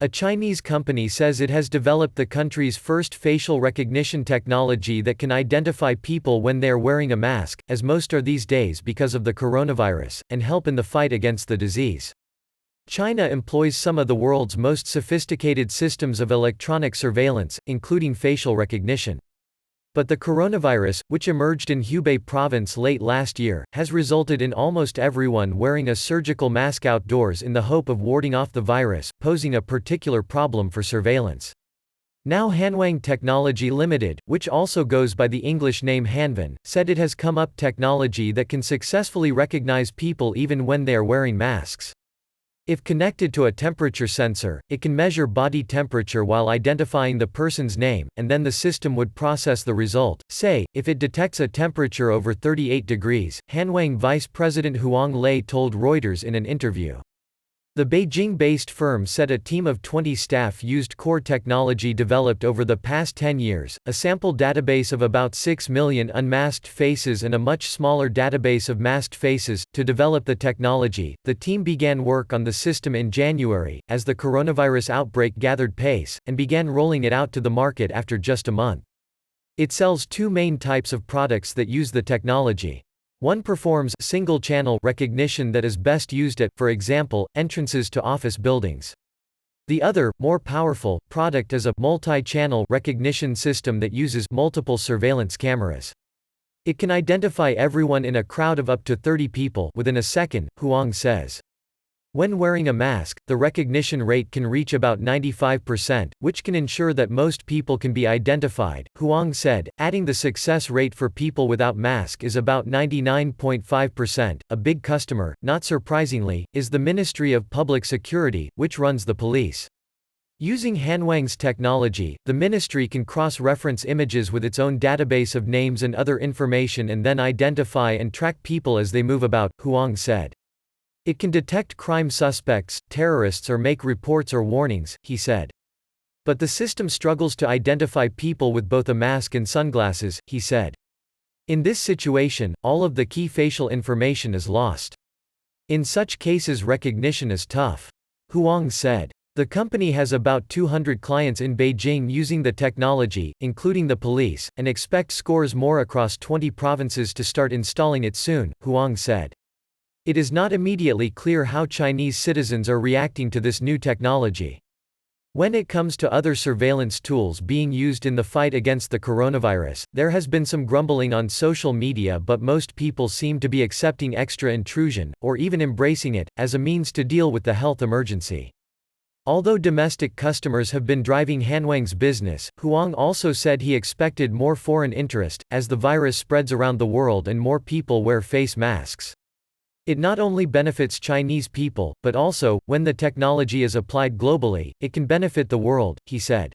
A Chinese company says it has developed the country's first facial recognition technology that can identify people when they are wearing a mask, as most are these days because of the coronavirus, and help in the fight against the disease. China employs some of the world's most sophisticated systems of electronic surveillance, including facial recognition. But the coronavirus, which emerged in Hubei province late last year, has resulted in almost everyone wearing a surgical mask outdoors in the hope of warding off the virus, posing a particular problem for surveillance. Now Hanwang Technology Limited, which also goes by the English name Hanvan, said it has come up technology that can successfully recognize people even when they are wearing masks. If connected to a temperature sensor, it can measure body temperature while identifying the person's name, and then the system would process the result. Say, if it detects a temperature over 38 degrees, Hanwang Vice President Huang Lei told Reuters in an interview. The Beijing-based firm said a team of 20 staff used core technology developed over the past 10 years, a sample database of about 6 million unmasked faces and a much smaller database of masked faces, to develop the technology. The team began work on the system in January, as the coronavirus outbreak gathered pace, and began rolling it out to the market after just a month. It sells two main types of products that use the technology. One performs single-channel recognition that is best used at, for example, entrances to office buildings. The other, more powerful, product is a multi-channel recognition system that uses multiple surveillance cameras. It can identify everyone in a crowd of up to 30 people within a second, Huang says. When wearing a mask, the recognition rate can reach about 95%, which can ensure that most people can be identified, Huang said, adding the success rate for people without mask is about 99.5%. A big customer, not surprisingly, is the Ministry of Public Security, which runs the police. Using Hanwang's technology, the ministry can cross-reference images with its own database of names and other information and then identify and track people as they move about, Huang said. It can detect crime suspects, terrorists or make reports or warnings, he said. But the system struggles to identify people with both a mask and sunglasses, he said. In this situation, all of the key facial information is lost. In such cases recognition is tough. Huang said. The company has about 200 clients in Beijing using the technology, including the police, and expect scores more across 20 provinces to start installing it soon, Huang said. It is not immediately clear how Chinese citizens are reacting to this new technology. When it comes to other surveillance tools being used in the fight against the coronavirus, there has been some grumbling on social media, but most people seem to be accepting extra intrusion, or even embracing it, as a means to deal with the health emergency. Although domestic customers have been driving Hanwang's business, Huang also said he expected more foreign interest, as the virus spreads around the world and more people wear face masks. It not only benefits Chinese people, but also, when the technology is applied globally, it can benefit the world, he said.